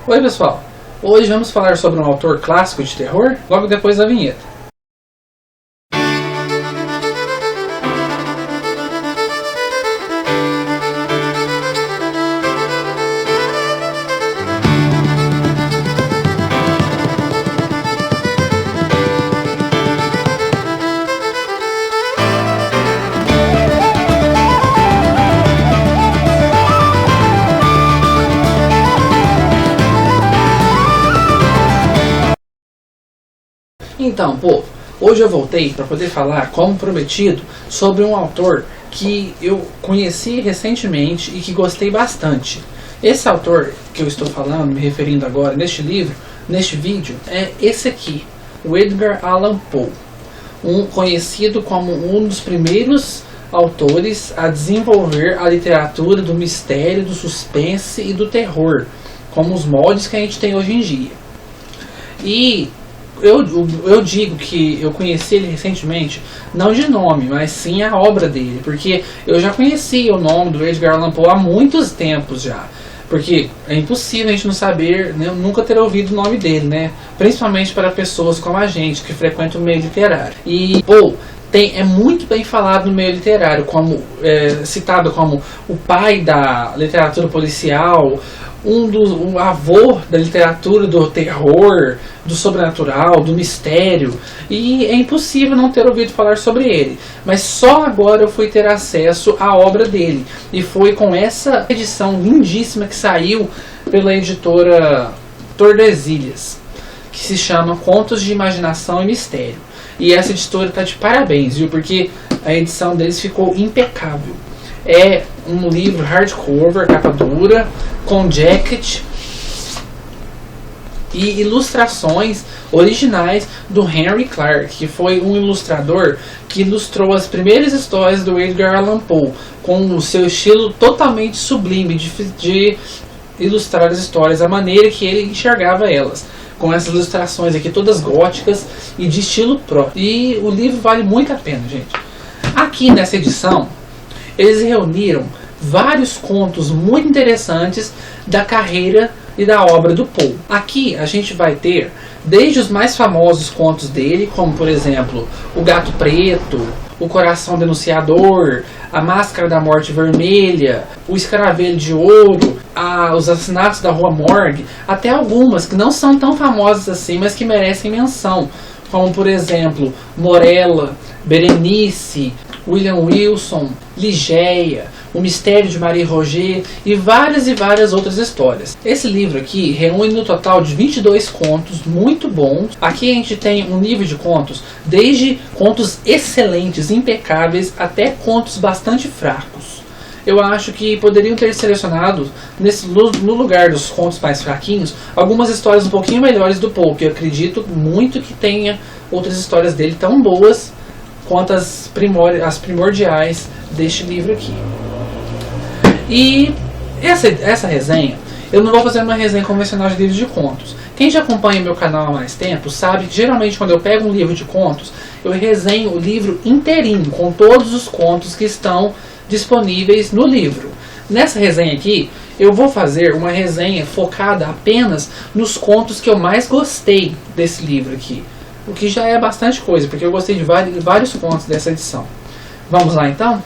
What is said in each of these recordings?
Oi pessoal, hoje vamos falar sobre um autor clássico de terror, logo depois da vinheta. Então, povo, hoje eu voltei para poder falar, como prometido, sobre um autor que eu conheci recentemente e que gostei bastante. Esse autor que eu estou falando, me referindo agora neste livro, neste vídeo, é esse aqui, o Edgar Allan Poe, conhecido como um dos primeiros autores a desenvolver a literatura do mistério, do suspense e do terror, como os moldes que a gente tem hoje em dia. E eu digo que eu conheci ele recentemente, não de nome, mas sim a obra dele, porque eu já conhecia o nome do Edgar Allan Poe há muitos tempos já, porque é impossível a gente não saber, né, nunca ter ouvido o nome dele, né, principalmente para pessoas como a gente, que frequentam o meio literário. E Poe é muito bem falado no meio literário, citado como o pai da literatura policial, um avô da literatura do terror, do sobrenatural, do mistério, e é impossível não ter ouvido falar sobre ele. Mas só agora eu fui ter acesso à obra dele, e foi com essa edição lindíssima que saiu pela editora Tordesilhas, que se chama Contos de Imaginação e Mistério. E essa editora está de parabéns, viu? Porque a edição deles ficou impecável. É um livro hardcover, capa dura, com jacket e ilustrações originais do Henry Clark, que foi um ilustrador que ilustrou as primeiras histórias do Edgar Allan Poe, com o seu estilo totalmente sublime de ilustrar as histórias, a maneira que ele enxergava elas, com essas ilustrações aqui todas góticas e de estilo próprio. E o livro vale muito a pena, gente. Aqui nessa edição eles reuniram vários contos muito interessantes da carreira e da obra do Poe. Aqui a gente vai ter desde os mais famosos contos dele, como por exemplo O Gato Preto, O Coração Denunciador, A Máscara da Morte Vermelha, O Escaravelho de Ouro, Os Assassinatos da Rua Morgue, até algumas que não são tão famosas assim, mas que merecem menção, como por exemplo Morella, Berenice, William Wilson, Ligeia, O Mistério de Marie Roget e várias outras histórias. Esse livro aqui reúne no total de 22 contos muito bons. Aqui a gente tem um nível de contos, desde contos excelentes, impecáveis, até contos bastante fracos. Eu acho que poderiam ter selecionado, no lugar dos contos mais fraquinhos, algumas histórias um pouquinho melhores do Poe, que eu acredito muito que tenha outras histórias dele tão boas quanto as primordiais deste livro aqui. E essa resenha, eu não vou fazer uma resenha convencional de livros de contos. Quem já acompanha meu canal há mais tempo sabe que geralmente quando eu pego um livro de contos, eu resenho o livro inteirinho, com todos os contos que estão disponíveis no livro. Nessa resenha aqui, eu vou fazer uma resenha focada apenas nos contos que eu mais gostei desse livro aqui. O que já é bastante coisa, porque eu gostei de vários contos dessa edição. Vamos lá então?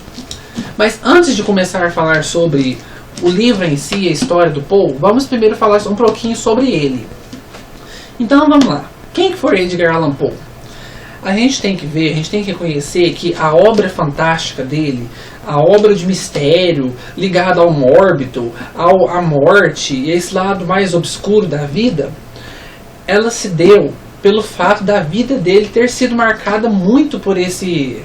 Mas antes de começar a falar sobre o livro em si, a história do Poe, vamos primeiro falar um pouquinho sobre ele. Então vamos lá. Quem foi Edgar Allan Poe? A gente tem que ver, a gente tem que reconhecer que a obra fantástica dele, a obra de mistério ligada ao mórbido, à morte e esse lado mais obscuro da vida, ela se deu pelo fato da vida dele ter sido marcada muito por esses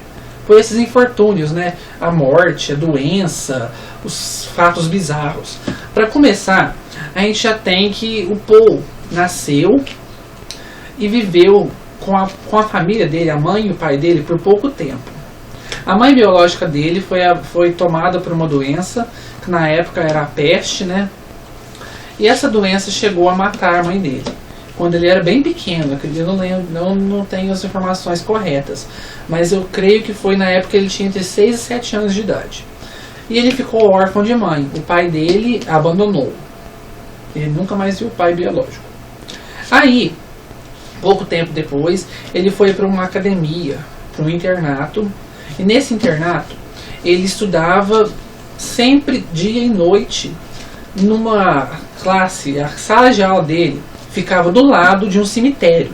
infortúnios, né? A morte, a doença, os fatos bizarros. Para começar, a gente já tem que o Poe nasceu e viveu com a família dele, a mãe e o pai dele, por pouco tempo. A mãe biológica dele foi tomada por uma doença, que na época era a peste, né? E essa doença chegou a matar a mãe dele quando ele era bem pequeno. Eu não tenho as informações corretas, mas eu creio que foi na época que ele tinha entre 6 e 7 anos de idade. E ele ficou órfão de mãe. O pai dele abandonou. Ele nunca mais viu o pai biológico. Aí, pouco tempo depois, ele foi para uma academia, para um internato. E nesse internato, ele estudava sempre dia e noite numa classe. A sala de aula dele ficava do lado de um cemitério.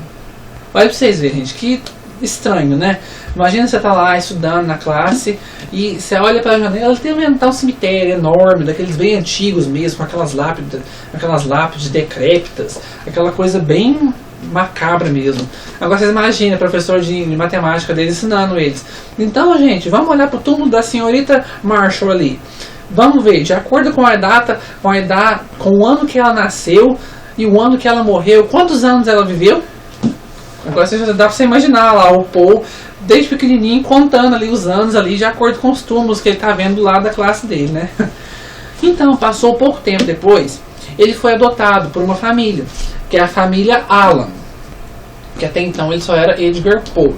Olha pra vocês verem, gente, que estranho, né? Imagina você tá lá estudando na classe e você olha pela janela e tem um cemitério enorme, daqueles bem antigos mesmo, com aquelas lápides decrépitas, aquela coisa bem macabra mesmo. Agora vocês imaginem o professor de matemática deles ensinando eles. Então, gente, vamos olhar pro túmulo da senhorita Marshall ali. Vamos ver, de acordo com a data, com o ano que ela nasceu e o ano que ela morreu, quantos anos ela viveu? Agora dá pra você imaginar lá o Paul, desde pequenininho, contando ali os anos ali, de acordo com os túmulos que ele tá vendo do lado da classe dele, né? Então, passou pouco tempo depois, ele foi adotado por uma família, que é a família Allan, que até então ele só era Edgar Poe.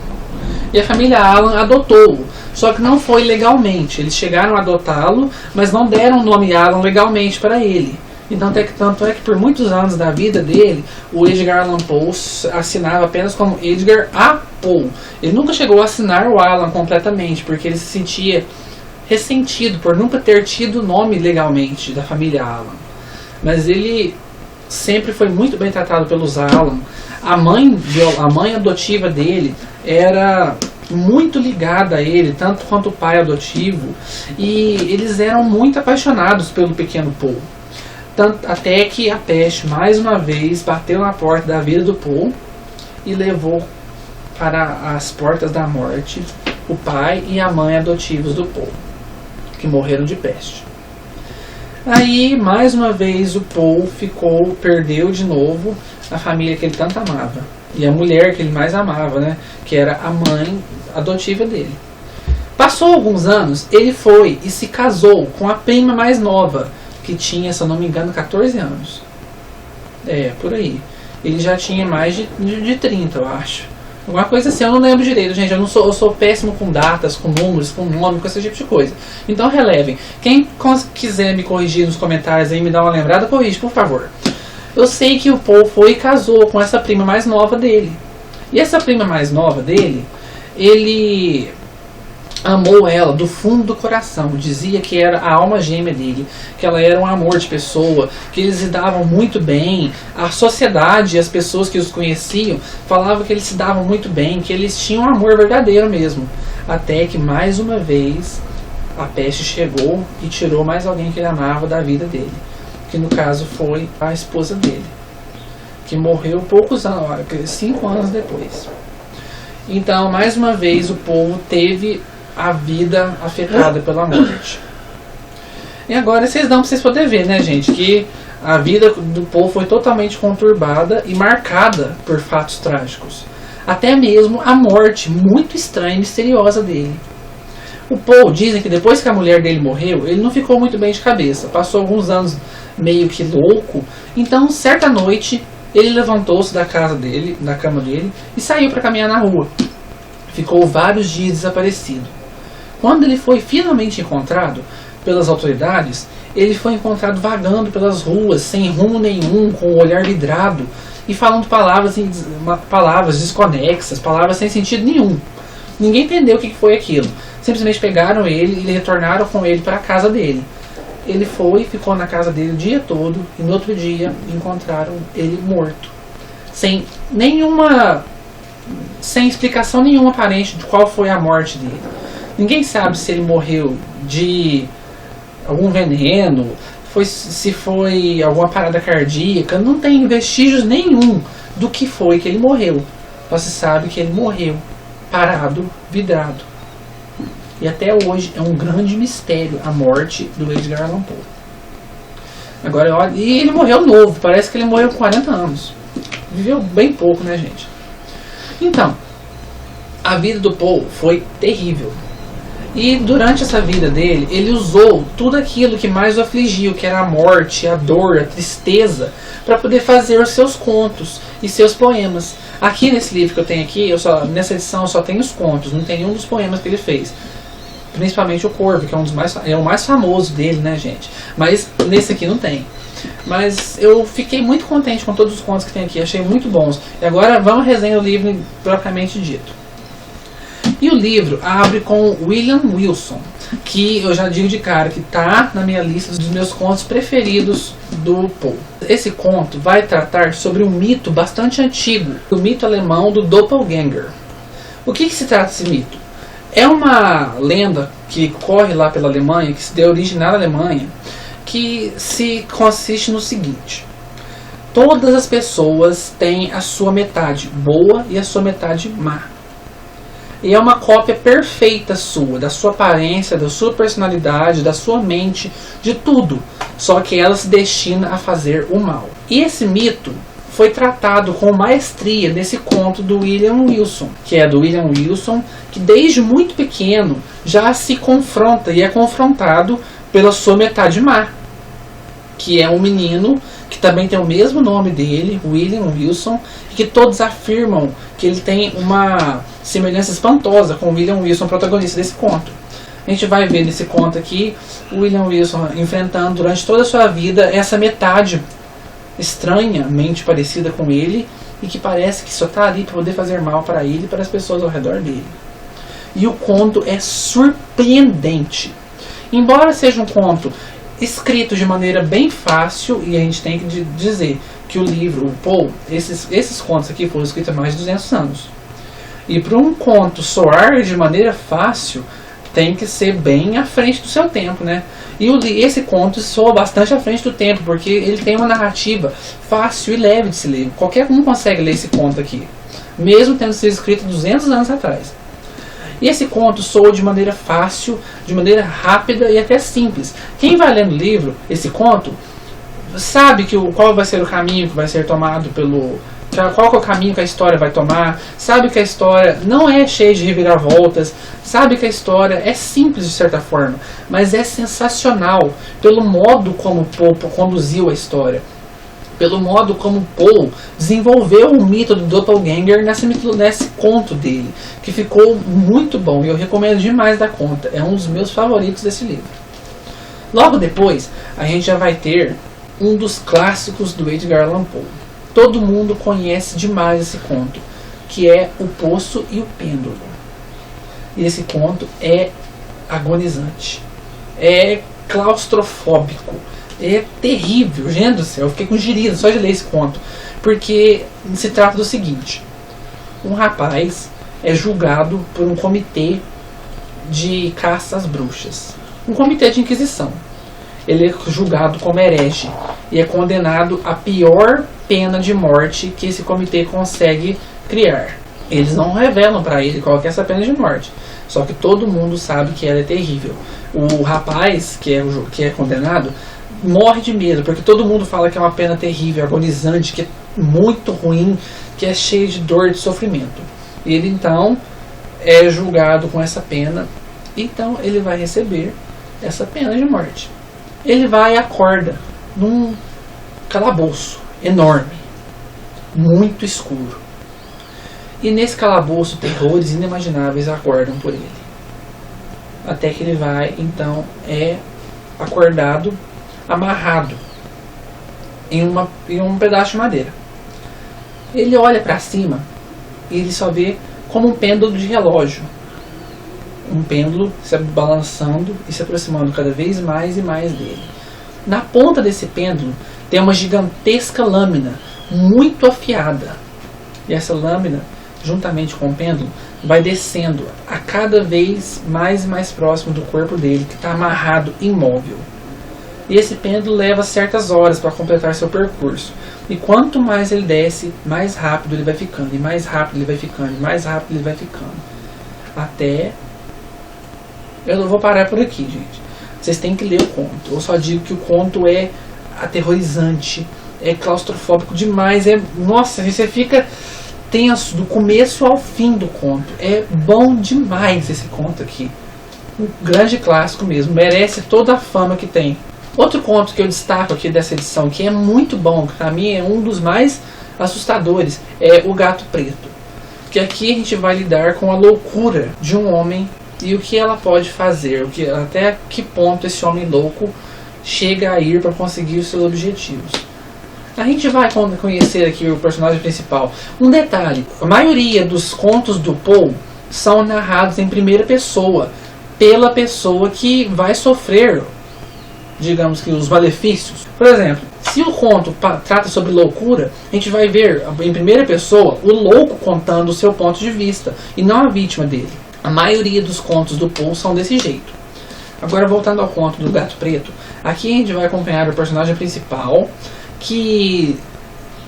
E a família Allan adotou-o, só que não foi legalmente. Eles chegaram a adotá-lo, mas não deram o nome Allan legalmente para ele. Então, tanto é que por muitos anos da vida dele, o Edgar Allan Poe assinava apenas como Edgar A. Poe. Ele nunca chegou a assinar o Allan completamente, porque ele se sentia ressentido por nunca ter tido o nome legalmente da família Allan. Mas ele sempre foi muito bem tratado pelos Allan. A mãe adotiva dele era muito ligada a ele, tanto quanto o pai adotivo, e eles eram muito apaixonados pelo pequeno Poe. Até que a peste mais uma vez bateu na porta da vida do Poe e levou para as portas da morte o pai e a mãe adotivos do Poe, que morreram de peste. Aí, mais uma vez, o Poe perdeu de novo a família que ele tanto amava. E a mulher que ele mais amava, né? Que era a mãe adotiva dele. Passou alguns anos, ele foi e se casou com a prima mais nova, que tinha, se eu não me engano, 14 anos. É, por aí. Ele já tinha mais de 30, eu acho. Alguma coisa assim, eu não lembro direito, gente. Eu sou péssimo com datas, com números, com nome, com esse tipo de coisa. Então relevem. Quem quiser me corrigir nos comentários aí, me dar uma lembrada, corrige, por favor. Eu sei que o Poe foi e casou com essa prima mais nova dele. E essa prima mais nova dele, ele amou ela do fundo do coração. Dizia que era a alma gêmea dele, que ela era um amor de pessoa, que eles se davam muito bem. A sociedade e as pessoas que os conheciam falavam que eles se davam muito bem, que eles tinham um amor verdadeiro mesmo. Até que mais uma vez a peste chegou e tirou mais alguém que ele amava da vida dele, que no caso foi a esposa dele, que morreu poucos anos, 5 anos depois. Então, mais uma vez, o povo teve a vida afetada pela morte. E agora vocês dão para vocês poderem ver, né, gente, que a vida do povo foi totalmente conturbada e marcada por fatos trágicos. Até mesmo a morte muito estranha e misteriosa dele. O Poe, dizem que depois que a mulher dele morreu, ele não ficou muito bem de cabeça. Passou alguns anos meio que louco. Então, certa noite, ele levantou-se da casa dele, da cama dele, e saiu para caminhar na rua. Ficou vários dias desaparecido. Quando ele foi finalmente encontrado pelas autoridades, ele foi encontrado vagando pelas ruas, sem rumo nenhum, com o olhar vidrado, e falando palavras desconexas, palavras sem sentido nenhum. Ninguém entendeu o que foi aquilo. Simplesmente pegaram ele e retornaram com ele para a casa dele. Ele foi, ficou na casa dele o dia todo, e no outro dia encontraram ele morto. Sem explicação nenhuma aparente de qual foi a morte dele. Ninguém sabe se ele morreu de algum veneno, se foi alguma parada cardíaca. Não tem vestígios nenhum do que foi que ele morreu. Só se sabe que ele morreu parado, vidrado. E até hoje é um grande mistério a morte do Edgar Allan Poe. Agora, olha, e ele morreu novo, parece que ele morreu com 40 anos. Viveu bem pouco, né, gente? Então, a vida do Poe foi terrível. E durante essa vida dele, ele usou tudo aquilo que mais o afligiu, que era a morte, a dor, a tristeza, para poder fazer os seus contos e seus poemas. Aqui nesse livro que eu tenho aqui, nessa edição eu só tenho os contos, não tem nenhum dos poemas que ele fez. Principalmente o Corvo, que é o mais famoso dele, né, gente? Mas nesse aqui não tem. Mas eu fiquei muito contente com todos os contos que tem aqui, achei muito bons. E agora vamos resenhar o livro propriamente dito. E o livro abre com William Wilson, que eu já digo de cara que está na minha lista dos meus contos preferidos do Poe. Esse conto vai tratar sobre um mito bastante antigo, o mito alemão do Doppelganger. O que se trata desse mito? É uma lenda que corre lá pela Alemanha, que se deu origem na Alemanha, que se consiste no seguinte: todas as pessoas têm a sua metade boa e a sua metade má. E é uma cópia perfeita sua, da sua aparência, da sua personalidade, da sua mente, de tudo. Só que ela se destina a fazer o mal. E esse mito foi tratado com maestria nesse conto do William Wilson, que é do William Wilson, que desde muito pequeno já se confronta e é confrontado pela sua metade má, que é um menino que também tem o mesmo nome dele, William Wilson, e que todos afirmam que ele tem uma semelhança espantosa com o William Wilson, protagonista desse conto. A gente vai ver nesse conto aqui o William Wilson enfrentando durante toda a sua vida essa metade estranhamente parecida com ele e que parece que só está ali para poder fazer mal para ele e para as pessoas ao redor dele. E o conto é surpreendente. Embora seja um conto escrito de maneira bem fácil, e a gente tem que dizer que o livro, o Poe, esses contos aqui foram escritos há mais de 200 anos. E para um conto soar de maneira fácil, tem que ser bem à frente do seu tempo, né? E esse conto soa bastante à frente do tempo, porque ele tem uma narrativa fácil e leve de se ler. Qualquer um consegue ler esse conto aqui, mesmo tendo sido escrito 200 anos atrás. E esse conto soa de maneira fácil, de maneira rápida e até simples. Quem vai lendo o livro, esse conto, sabe qual vai ser o caminho que vai ser tomado qual que é o caminho que a história vai tomar, sabe que a história não é cheia de reviravoltas, sabe que a história é simples de certa forma, mas é sensacional pelo modo como Poe conduziu a história, pelo modo como Poe desenvolveu o mito do Doppelganger nesse conto dele, que ficou muito bom e eu recomendo demais da conta, é um dos meus favoritos desse livro. Logo depois, a gente já vai ter um dos clássicos do Edgar Allan Poe. Todo mundo conhece demais esse conto, que é O Poço e o Pêndulo. E esse conto é agonizante, é claustrofóbico, é terrível. Gente do céu, eu fiquei com giriza só de ler esse conto, porque se trata do seguinte: um rapaz é julgado por um comitê de caça às bruxas, um comitê de inquisição. Ele é julgado como herege e é condenado à pior pena de morte que esse comitê consegue criar. Eles não revelam para ele qual que é essa pena de morte, só que todo mundo sabe que ela é terrível. O rapaz que é condenado morre de medo, porque todo mundo fala que é uma pena terrível, agonizante, que é muito ruim, que é cheia de dor e de sofrimento. Ele então é julgado com essa pena, então ele vai receber essa pena de morte. Ele vai e acorda num calabouço enorme, muito escuro. E nesse calabouço terrores inimagináveis aguardam por ele. Até que ele vai, então, é acordado, amarrado em um pedaço de madeira. Ele olha para cima e ele só vê como um pêndulo de relógio. Um pêndulo se balançando e se aproximando cada vez mais e mais dele. Na ponta desse pêndulo tem uma gigantesca lâmina muito afiada. E essa lâmina, juntamente com o pêndulo, vai descendo a cada vez mais e mais próximo do corpo dele, que está amarrado, imóvel. E esse pêndulo leva certas horas para completar seu percurso. E quanto mais ele desce, mais rápido ele vai ficando. E mais rápido ele vai ficando. E mais rápido ele vai ficando. Até... Eu não vou parar por aqui, gente. Vocês têm que ler o conto. Eu só digo que o conto é aterrorizante. É claustrofóbico demais. Nossa, você fica tenso do começo ao fim do conto. É bom demais esse conto aqui. Um grande clássico mesmo. Merece toda a fama que tem. Outro conto que eu destaco aqui dessa edição, que é muito bom, que pra mim é um dos mais assustadores, é O Gato Preto. Que aqui a gente vai lidar com a loucura de um homem e o que ela pode fazer, até que ponto esse homem louco chega a ir para conseguir os seus objetivos. A gente vai conhecer aqui o personagem principal. Um detalhe, a maioria dos contos do Poe são narrados em primeira pessoa, pela pessoa que vai sofrer, digamos que, os malefícios. Por exemplo, se o conto trata sobre loucura, a gente vai ver em primeira pessoa o louco contando o seu ponto de vista e não a vítima dele. A maioria dos contos do Poe são desse jeito. Agora, voltando ao conto do Gato Preto, aqui a gente vai acompanhar o personagem principal que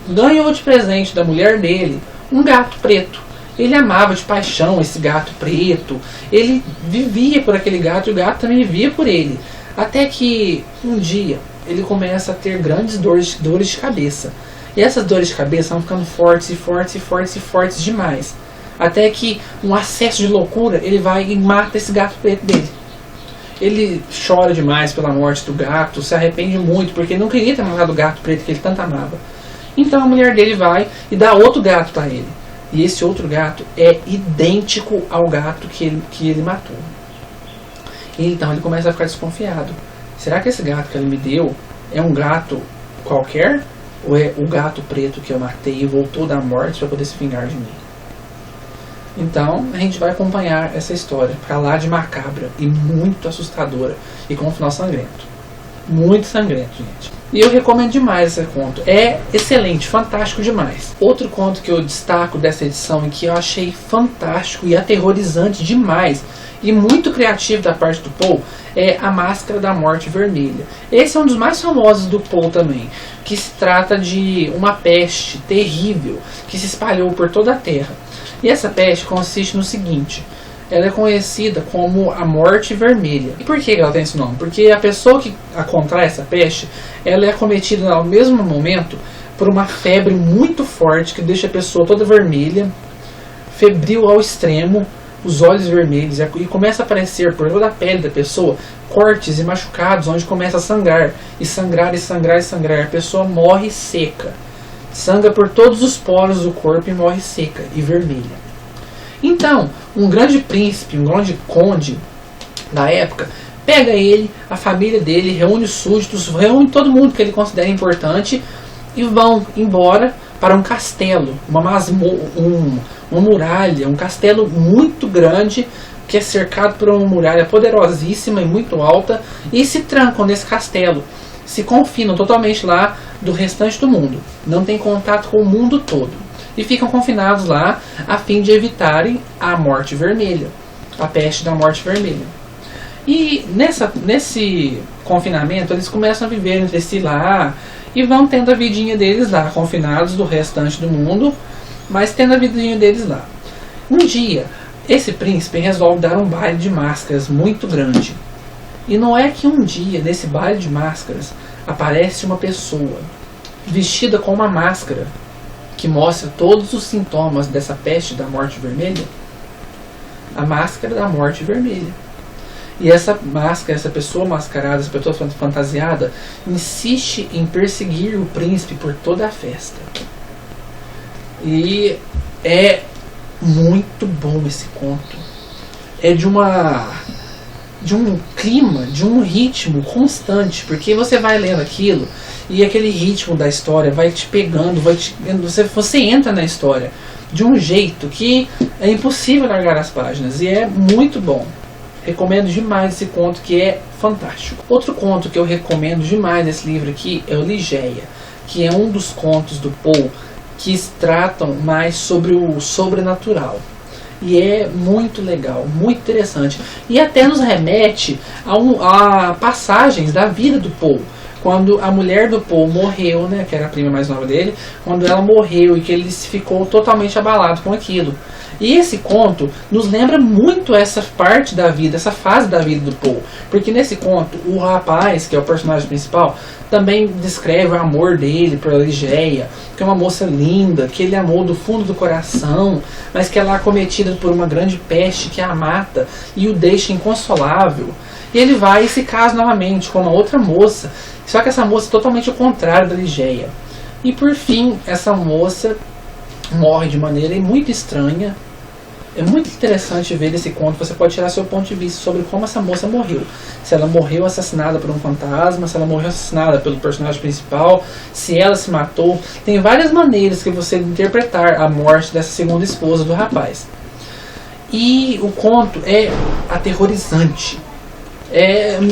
ganhou de presente da mulher dele um gato preto. Ele amava de paixão esse gato preto, ele vivia por aquele gato e o gato também vivia por ele. Até que um dia ele começa a ter grandes dores de cabeça. E essas dores de cabeça vão ficando fortes demais. Até que um acesso de loucura, ele vai e mata esse gato preto dele. Ele chora demais pela morte do gato, se arrepende muito, porque ele não queria ter matado o gato preto que ele tanto amava. Então a mulher dele vai e dá outro gato para ele. E esse outro gato é idêntico ao gato que ele matou. Então ele começa a ficar desconfiado. Será que esse gato que ele me deu é um gato qualquer? Ou é o gato preto que eu matei e voltou da morte para poder se vingar de mim? Então a gente vai acompanhar essa história pra lá de macabra e muito assustadora e com um final sangrento. Muito sangrento, gente. E eu recomendo demais esse conto. É excelente, fantástico demais. Outro conto que eu destaco dessa edição e que eu achei fantástico e aterrorizante demais e muito criativo da parte do Poe é A Máscara da Morte Vermelha. Esse é um dos mais famosos do Poe também, que se trata de uma peste terrível que se espalhou por toda a Terra. E essa peste consiste no seguinte: ela é conhecida como a Morte Vermelha. E por que ela tem esse nome? Porque a pessoa que contrai essa peste, ela é acometida ao mesmo momento por uma febre muito forte que deixa a pessoa toda vermelha, febril ao extremo, os olhos vermelhos, e começa a aparecer por toda a pele da pessoa cortes e machucados, onde começa a sangrar, e sangrar, e sangrar, e sangrar. A pessoa morre seca, sangra por todos os poros do corpo e morre seca e vermelha. Então, um grande príncipe, um grande conde da época, pega ele, a família dele, reúne os súditos, reúne todo mundo que ele considera importante e vão embora para um castelo, uma muralha, um castelo muito grande que é cercado por uma muralha poderosíssima e muito alta, e se trancam nesse castelo, se confinam totalmente lá do restante do mundo, não tem contato com o mundo todo. E ficam confinados lá a fim de evitarem a morte vermelha, a peste da morte vermelha. E nesse confinamento eles começam a viver entre si lá e vão tendo a vidinha deles lá, confinados do restante do mundo, mas tendo a vidinha deles lá. Um dia, esse príncipe resolve dar um baile de máscaras muito grande. E não é que um dia, nesse baile de máscaras, aparece uma pessoa vestida com uma máscara que mostra todos os sintomas dessa peste da morte vermelha. A máscara da morte vermelha. E essa máscara, essa pessoa mascarada, essa pessoa fantasiada, insiste em perseguir o príncipe por toda a festa. E é muito bom esse conto. É de um clima, de um ritmo constante, porque você vai lendo aquilo e aquele ritmo da história vai te pegando, você entra na história de um jeito que é impossível largar as páginas, e é muito bom. Recomendo demais esse conto, que é fantástico. Outro conto que eu recomendo demais nesse livro aqui é o Ligeia, que é um dos contos do Poe que tratam mais sobre o sobrenatural. E é muito legal, muito interessante. E até nos remete a passagens da vida do Poe. Quando a mulher do Poe morreu, né, que era a prima mais nova dele, quando ela morreu e que ele ficou totalmente abalado com aquilo. E esse conto nos lembra muito essa parte da vida, essa fase da vida do Poe. Porque nesse conto, o rapaz, que é o personagem principal, também descreve o amor dele por Ligeia, que é uma moça linda, que ele amou do fundo do coração, mas que ela é acometida por uma grande peste que a mata e o deixa inconsolável. E ele vai e se casa novamente com uma outra moça, só que essa moça é totalmente o contrário da Ligeia. E por fim, essa moça morre de maneira muito estranha, É muito interessante ver esse conto. Você pode tirar seu ponto de vista sobre como essa moça morreu. Se ela morreu assassinada por um fantasma, se ela morreu assassinada pelo personagem principal, se ela se matou. Tem várias maneiras que você interpretar a morte dessa segunda esposa do rapaz. E o conto é aterrorizante.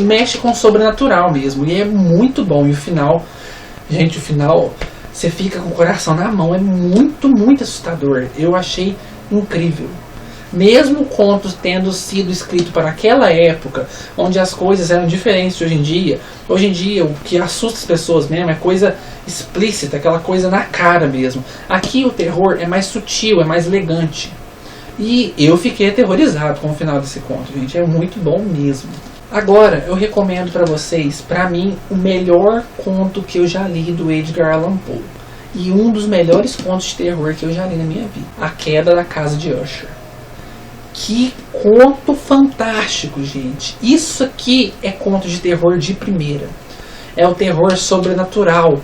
Mexe com o sobrenatural mesmo. E é muito bom. E o final, gente, o final, você fica com o coração na mão. É muito, muito assustador. Eu achei incrível. Mesmo o conto tendo sido escrito para aquela época, onde as coisas eram diferentes de hoje em dia o que assusta as pessoas mesmo é coisa explícita, aquela coisa na cara mesmo. Aqui o terror é mais sutil, é mais elegante. E eu fiquei aterrorizado com o final desse conto, gente. É muito bom mesmo. Agora, eu recomendo para vocês, para mim, o melhor conto que eu já li do Edgar Allan Poe. E um dos melhores contos de terror que eu já li na minha vida. A Queda da Casa de Usher. Que conto fantástico, gente. Isso aqui é conto de terror de primeira. É o terror sobrenatural,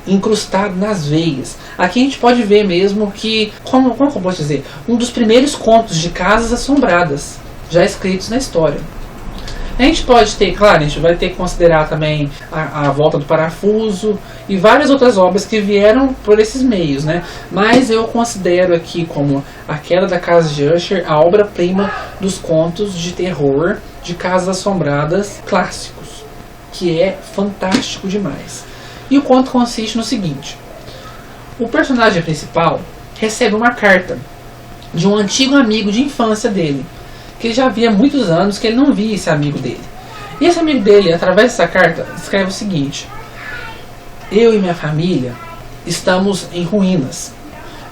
incrustado nas veias. Aqui a gente pode ver mesmo que, como eu posso dizer, um dos primeiros contos de casas assombradas já escritos na história. A gente pode ter, claro, a gente vai ter que considerar também a Volta do Parafuso e várias outras obras que vieram por esses meios, né? Mas eu considero aqui como A Queda da Casa de Usher a obra-prima dos contos de terror de casas assombradas clássicos, que é fantástico demais. E o conto consiste no seguinte: o personagem principal recebe uma carta de um antigo amigo de infância dele, que já havia muitos anos que ele não via esse amigo dele. E esse amigo dele, através dessa carta, escreve o seguinte: eu e minha família estamos em ruínas.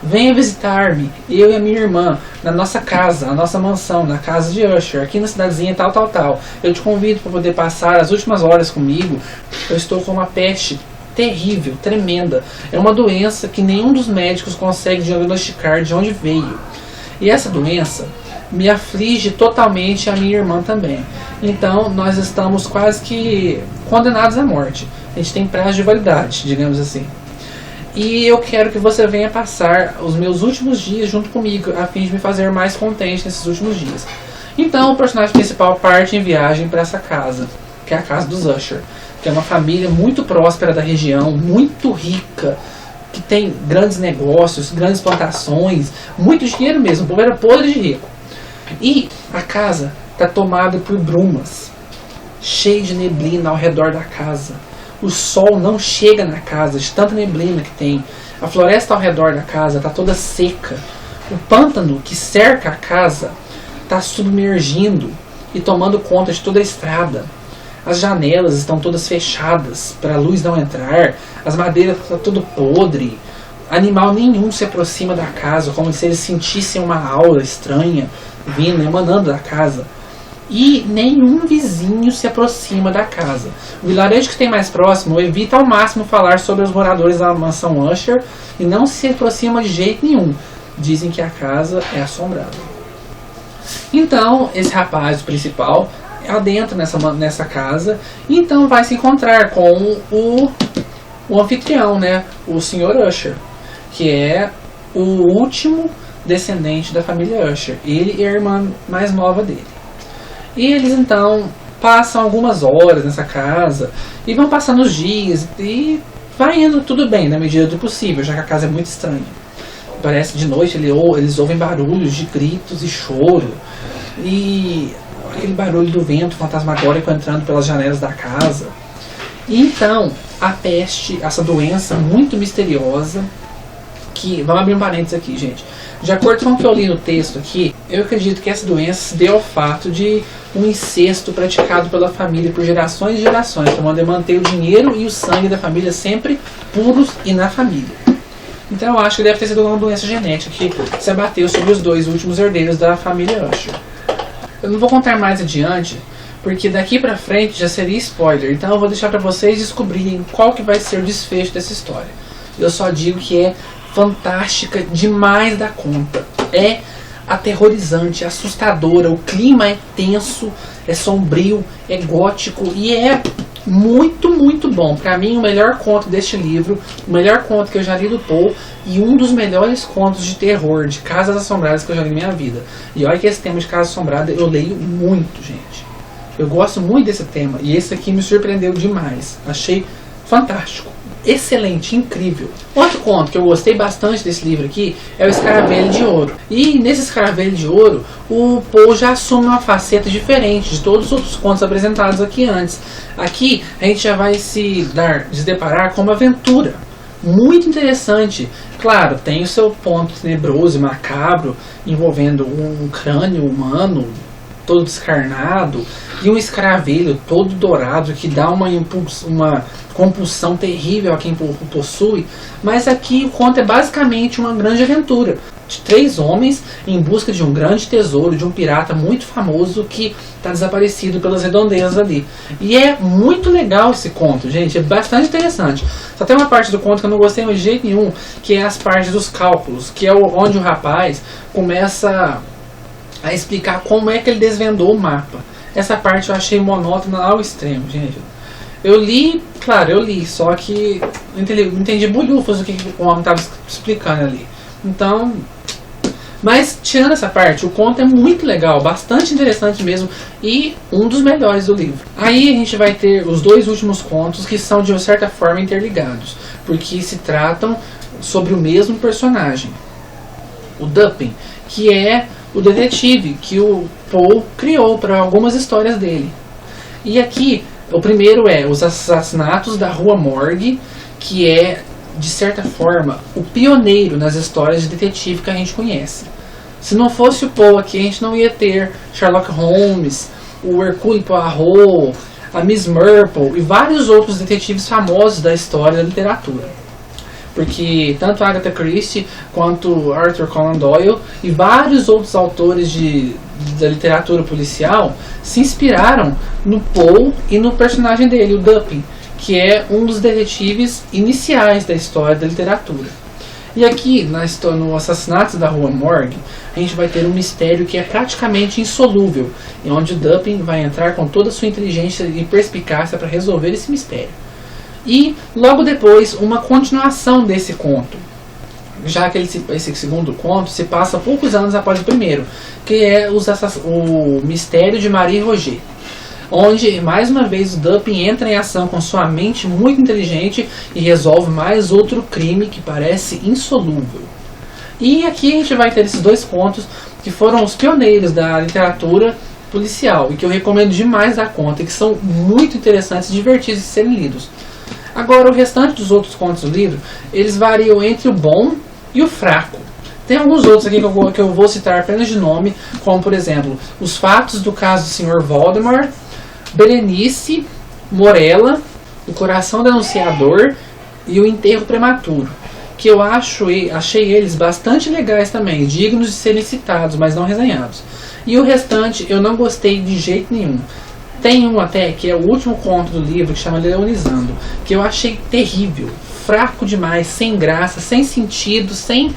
Venha visitar-me, eu e a minha irmã, na nossa casa, a nossa mansão, na casa de Usher, aqui na cidadezinha tal, tal, tal. Eu te convido para poder passar as últimas horas comigo. Eu estou com uma peste terrível, tremenda. É uma doença que nenhum dos médicos consegue diagnosticar de onde veio. E essa doença me aflige totalmente, a minha irmã também. Então nós estamos quase que condenados à morte. A gente tem prazo de validade, digamos assim. E eu quero que você venha passar os meus últimos dias junto comigo, a fim de me fazer mais contente nesses últimos dias. Então o personagem principal parte em viagem para essa casa, que é a casa dos Usher, que é uma família muito próspera da região, muito rica, que tem grandes negócios, grandes plantações, muito dinheiro mesmo. O povo era podre de rico. E a casa está tomada por brumas, cheio de neblina ao redor da casa. O sol não chega na casa de tanta neblina que tem. A floresta ao redor da casa está toda seca. O pântano que cerca a casa está submergindo e tomando conta de toda a estrada. As janelas estão todas fechadas para a luz não entrar. As madeiras estão tudo podre. Animal nenhum se aproxima da casa, como se eles sentissem uma aura estranha vindo, emanando da casa. E nenhum vizinho se aproxima da casa. O vilarejo que tem mais próximo evita ao máximo falar sobre os moradores da mansão Usher e não se aproxima de jeito nenhum. Dizem que a casa é assombrada. Então, esse rapaz, o principal, adentra nessa casa e então vai se encontrar com o anfitrião, né? O Sr. Usher, que é o último descendente da família Usher. Ele e a irmã mais nova dele. E eles então passam algumas horas nessa casa e vão passando os dias e vai indo tudo bem na medida do possível, já que a casa é muito estranha. Parece de noite eles ouvem barulhos de gritos e choro e aquele barulho do vento fantasmagórico entrando pelas janelas da casa. E então a peste, essa doença muito misteriosa, que, vamos abrir um parênteses aqui, gente. De acordo com o que eu li no texto aqui, eu acredito que essa doença se deu ao fato de um incesto praticado pela família por gerações e gerações, para manter o dinheiro e o sangue da família sempre puros e na família. Então eu acho que deve ter sido uma doença genética que se abateu sobre os dois últimos herdeiros da família Usher. Eu não vou contar mais adiante, porque daqui pra frente já seria spoiler, então eu vou deixar pra vocês descobrirem qual que vai ser o desfecho dessa história. Eu só digo que é fantástica demais da conta. É aterrorizante, assustadora, o clima é tenso, é sombrio, é gótico e é Muito, muito bom. Pra mim, o melhor conto deste livro, o melhor conto que eu já li do Poe e um dos melhores contos de terror, de Casas Assombradas que eu já li na minha vida. E olha que esse tema de Casa Assombrada eu leio muito, gente. Eu gosto muito desse tema e esse aqui me surpreendeu demais. Achei fantástico. Excelente, incrível. Outro conto que eu gostei bastante desse livro aqui é o Escaravelho de Ouro. E nesse Escaravelho de Ouro, o Poe já assume uma faceta diferente de todos os outros contos apresentados aqui antes. Aqui a gente já vai se deparar com uma aventura muito interessante. Claro, tem o seu ponto tenebroso e macabro, envolvendo um crânio humano todo descarnado e um escaravelho todo dourado que dá uma compulsão terrível a quem o possui. Mas aqui o conto é basicamente uma grande aventura de 3 homens em busca de um grande tesouro de um pirata muito famoso que está desaparecido pelas redondezas ali. E é muito legal esse conto, gente, é bastante interessante. Só tem uma parte do conto que eu não gostei de jeito nenhum, que é as partes dos cálculos, que é onde o rapaz começa a explicar como é que ele desvendou o mapa. Essa parte eu achei monótona ao extremo, gente. Eu li, só que não entendi bolhufas do que o homem estava explicando ali. Então, mas tirando essa parte, o conto é muito legal, bastante interessante mesmo e um dos melhores do livro. Aí a gente vai ter os 2 últimos contos que são de uma certa forma interligados, porque se tratam sobre o mesmo personagem, o Dupin, que é o detetive que o Poe criou para algumas histórias dele. E aqui, o primeiro é Os Assassinatos da Rua Morgue, que é, de certa forma, o pioneiro nas histórias de detetive que a gente conhece. Se não fosse o Poe aqui, a gente não ia ter Sherlock Holmes, o Hercule Poirot, a Miss Marple e vários outros detetives famosos da história da literatura. Porque tanto Agatha Christie quanto Arthur Conan Doyle e vários outros autores da literatura policial se inspiraram no Poe e no personagem dele, o Dupin, que é um dos detetives iniciais da história da literatura. E aqui, no Assassinato da Rua Morgue, a gente vai ter um mistério que é praticamente insolúvel, e onde o Dupin vai entrar com toda a sua inteligência e perspicácia para resolver esse mistério. E logo depois uma continuação desse conto, já que esse segundo conto se passa poucos anos após o primeiro, que é o Mistério de Marie Roget, onde mais uma vez o Dupin entra em ação com sua mente muito inteligente e resolve mais outro crime que parece insolúvel. E aqui a gente vai ter esses 2 contos que foram os pioneiros da literatura policial e que eu recomendo demais dar conta, e que são muito interessantes e divertidos de serem lidos. Agora, o restante dos outros contos do livro, eles variam entre o bom e o fraco. Tem alguns outros aqui que eu vou citar apenas de nome, como por exemplo, Os Fatos do Caso do Sr. Voldemort, Berenice, Morella, O Coração Denunciador e O Enterro Prematuro, que eu achei eles bastante legais também, dignos de serem citados, mas não resenhados. E o restante eu não gostei de jeito nenhum. Tem um até que é o último conto do livro, que chama Leonizando, que eu achei terrível, fraco demais, sem graça, sem sentido, sem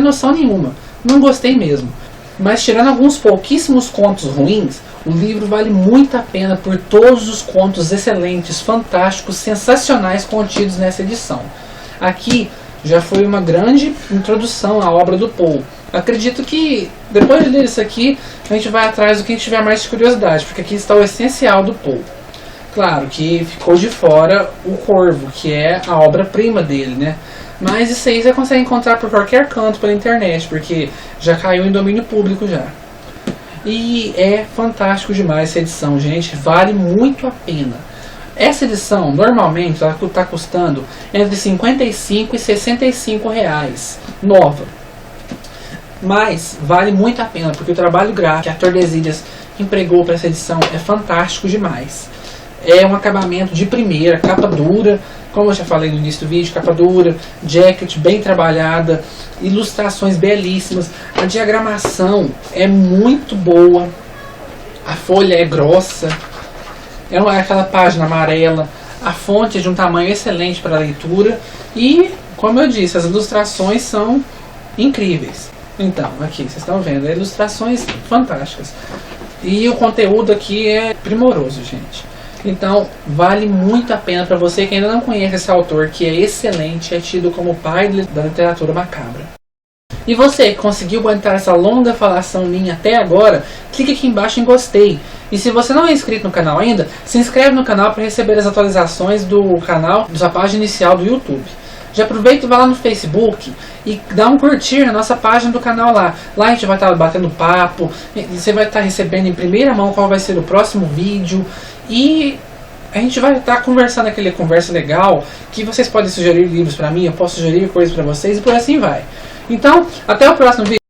noção nenhuma. Não gostei mesmo. Mas tirando alguns pouquíssimos contos ruins, o livro vale muito a pena por todos os contos excelentes, fantásticos, sensacionais contidos nessa edição. Aqui já foi uma grande introdução à obra do Poe. Acredito que depois de ler isso aqui, a gente vai atrás do que a gente tiver mais curiosidade, porque aqui está o essencial do Poe. Claro que ficou de fora o Corvo, que é a obra-prima dele, né? Mas isso aí você consegue encontrar por qualquer canto pela internet, porque já caiu em domínio público já. E é fantástico demais essa edição, gente, vale muito a pena. Essa edição normalmente está custando entre 55 e 65 reais, nova. Mas vale muito a pena, porque o trabalho gráfico que a Tordesilhas empregou para essa edição é fantástico demais. É um acabamento de primeira, capa dura, como eu já falei no início do vídeo, capa dura, jacket bem trabalhada, ilustrações belíssimas, a diagramação é muito boa, a folha é grossa, é aquela página amarela, a fonte é de um tamanho excelente para a leitura e, como eu disse, as ilustrações são incríveis. Então, aqui, vocês estão vendo, ilustrações fantásticas. E o conteúdo aqui é primoroso, gente. Então, vale muito a pena para você que ainda não conhece esse autor, que é excelente, é tido como o pai da literatura macabra. E você que conseguiu aguentar essa longa falação minha até agora, clique aqui embaixo em gostei. E se você não é inscrito no canal ainda, se inscreve no canal para receber as atualizações do canal, da página inicial do YouTube. Já aproveita e vai lá no Facebook e dá um curtir na nossa página do canal lá. Lá a gente vai estar batendo papo, você vai estar recebendo em primeira mão qual vai ser o próximo vídeo. E a gente vai estar conversando aquele conversa legal, que vocês podem sugerir livros para mim, eu posso sugerir coisas para vocês e por assim vai. Então, até o próximo vídeo.